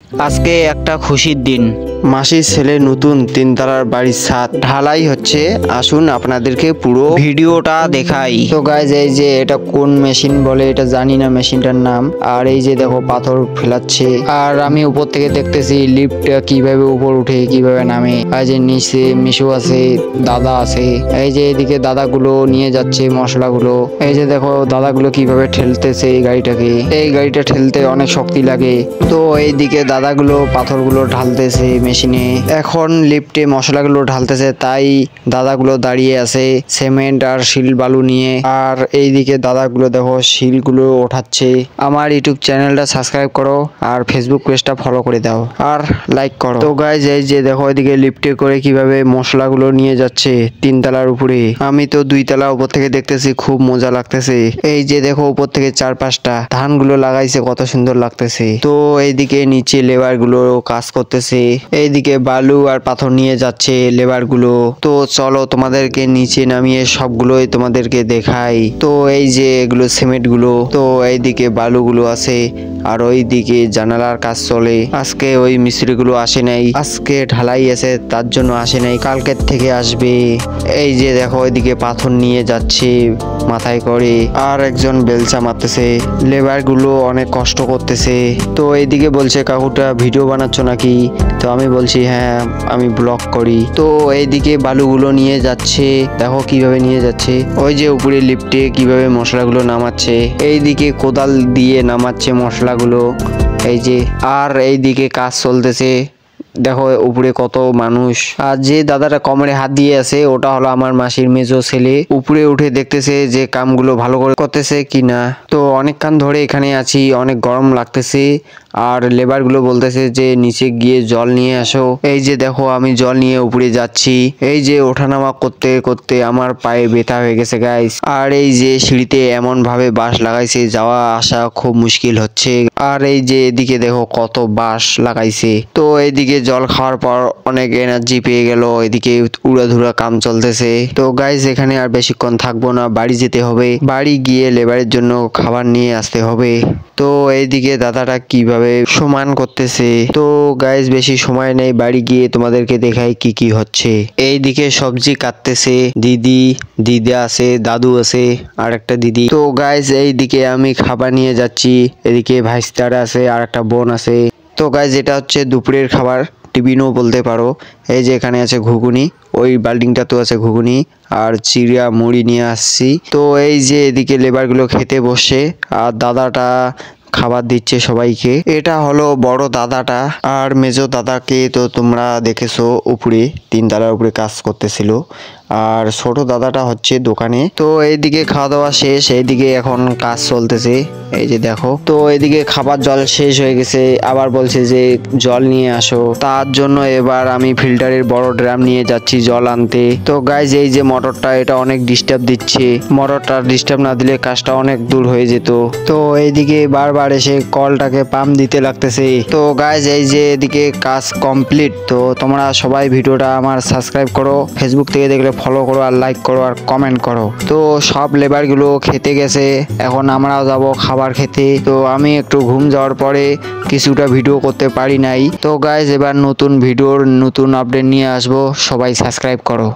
আজকে একটা খুশির দিন। মাসির ছেলে নতুন তিনতলার বাড়ির ছাদ ঢালাই হচ্ছে। আসুন আপনাদেরকে পুরো ভিডিওটা দেখাই। তো গাইজ এই যে এটা কোন মেশিন বলে এটা জানি না মেশিনটার নাম। আর এই যে দেখো পাথর ফেলাচ্ছে। আর আমি উপর থেকে দেখতেছি লিফট কিভাবে উপর উঠে কিভাবে নামে। এই যে নিচে মিশু আছে, দাদা আছে। এই যে এদিকে দাদাগুলো নিয়ে যাচ্ছে মশলাগুলো। এই যে দেখো দাদাগুলো কিভাবে ঠেলতেছে এই গাড়িটাকে। এই গাড়িটা ঠেলতে অনেক শক্তি লাগে। তো এইদিকে দাদাগুলো পাথরগুলো ঢালতেছে মেশিনে। এখন লিফটে মশলাগুলো ঢালতেছে, তাই দাদাগুলো দাঁড়িয়ে আছে সিমেন্ট আর শিল বালু নিয়ে। আর এইদিকে দাদাগুলো দেখো শিলগুলো ওঠাচ্ছে। আমার ইউটিউব চ্যানেলটা সাবস্ক্রাইব করো আর ফেসবুক পেজটা ফলো করে দাও আর লাইক করো। তো গাইজ এই যে দেখো এদিকে লিফটে করে কিভাবে মশলাগুলো নিয়ে যাচ্ছে তিনতলার উপরে। আমি তো দুইতলা উপর থেকে দেখতেছি, খুব মজা লাগতেছে। এই যে দেখো উপর থেকে 4-5টা ধানগুলো লাগাইছে, কত সুন্দর লাগতেছে। তো এইদিকে নিচে লেবার গুলো কাজ করতেছে। এইদিকে বালু আর পাথর নিয়ে যাচ্ছে লেবার গুলো। তো চলো তোমাদেরকে নিচে নামিয়ে সবগুলোই তোমাদেরকে দেখাই। তো এই যে এগুলো সিমেন্ট গুলো, তো এইদিকে বালু গুলো আছে আর ওইদিকে জানালার কাজ চলে। আজকে ওই মিস্ত্রি গুলো আসে নাই, আজকে ঢালাই আছে তার জন্য আসে নাই, কালকের থেকে আসবে। এই যে দেখো ওইদিকে পাথর নিয়ে যাচ্ছে মাথায় করে, আর একজন বেলচা মারতেছে। লেবার গুলো অনেক কষ্ট করতেছে। তো এইদিকে বলছে কাকুটা ভিডিও বানাচ্ছ নাকি? তো আমি বলছি হ্যাঁ আমি ব্লগ করি। তো এইদিকে বালুগুলো নিয়ে যাচ্ছে, দেখো কিভাবে নিয়ে যাচ্ছে। ওই যে উপরে লিফটে কিভাবে মশলাগুলো নামাচ্ছে, এইদিকে কোদাল দিয়ে নামাচ্ছে মশলাগুলো। এই যে আর এইদিকে কাজ চলতেছে। দেখো উপরে কত মানুষ। আর যে দাদাটা কোমরে হাত দিয়ে আছে ওটা হলো আমার মাসির মেজো ছেলে। উপরে উঠে দেখতেছে যে কামগুলো ভালো করে করতেছে কিনা। তো অনেকক্ষণ ধরে এখানে আছি, অনেক গরম লাগতেছে। আর লেবার গুলো বলতেছে যে নিচে গিয়ে জল নিয়ে আসো। এই যে দেখো আমি জল নিয়ে উপরে যাচ্ছি। এই যে ওঠানামা করতে করতে আমার পায়ে ব্যথা হয়ে গেছে গাইস। আর এই যে সিঁড়িতে এমন ভাবে বাঁশ লাগাইছে, যাওয়া আসা খুব মুশকিল হচ্ছে। আর এই যে এদিকে দেখো কত বাঁশ লাগাইছে। তো এইদিকে জল খাওয়ার পর অনেক এনার্জি পেয়ে গেল। এদিকে উড়াধুরা কাম চলতেছে। তো গাইস এখানে আর বেশিক্ষণ থাকবো না, বাড়ি যেতে হবে। বাড়ি গিয়ে লেবারের জন্য খাবার নিয়ে আসতে হবে। তো এইদিকে দাদাটা কিভাবে সমান করতেছে। তো গাইস বেশি সময় নেই, বাড়ি গিয়ে তোমাদেরকে দেখাই কি কি হচ্ছে। এইদিকে সবজি কাটতেছে দিদা আছে, দাদু আছে আর একটা দিদি। তো গাইস এইদিকে আমি খাবার নিয়ে যাচ্ছি। এদিকে ভাইস্তারা আছে আর একটা বোন আছে। তো গাইস এটা হচ্ছে দুপুরের খাবার, টিফিনও বলতে পারো। এই যে এখানে আছে ঘুগনি, ওই বাল্ডিংটা তো আছে ঘুগনি আর চিড়া মুড়ি নিয়ে আসছি। তো এই যে এদিকে লেবার গুলো খেতে বসে আর দাদাটা খাবার দিচ্ছে সবাইকে। এটা হলো বড় দাদাটা। আর মেজো দাদাকে তো তোমরা দেখেছো উপরে তিনতলার উপরে কাজ করতেছিল। আর ছোট দাদাটা হচ্ছে দোকানে। তো এইদিকে খাওয়া দাওয়া শেষ, এইদিকে এখন কাজ চলতেছে। এই যে দেখো, তো এইদিকে খাবার জল শেষ হয়ে গেছে, আবার বলছে যে জল নিয়ে আসো। তার জন্য এবার আমি ফিল্টারের বড় ড্রাম নিয়ে যাচ্ছি জল আনতে। তো গাইজ এই যে মোটরটা এটা অনেক ডিস্টার্ব দিচ্ছে, মোটরটা ডিস্টার্ব না দিলে কাজটা অনেক দূর হয়ে যেত। তো এইদিকে বারবার এসে কলটাকে পাম্প দিতে লাগতেছে। তো গাইজ এই যে এদিকে কাজ কমপ্লিট। তো তোমরা সবাই ভিডিওটা আমার সাবস্ক্রাইব করো, ফেসবুক থেকে দেখলে ফলো করো আর লাইক করো আর কমেন্ট করো। তো সব লেবার গুলো খেতে গেছে, এখন আমরাও যাব খাবার খেতে। তো আমি একটু ঘুম যাওয়ার পরে কিছুটা ভিডিও করতে পারি নাই। তো গাইজ এবার নতুন ভিডিওর নতুন আপডেট নিয়ে আসবো, সবাই সাবস্ক্রাইব করো।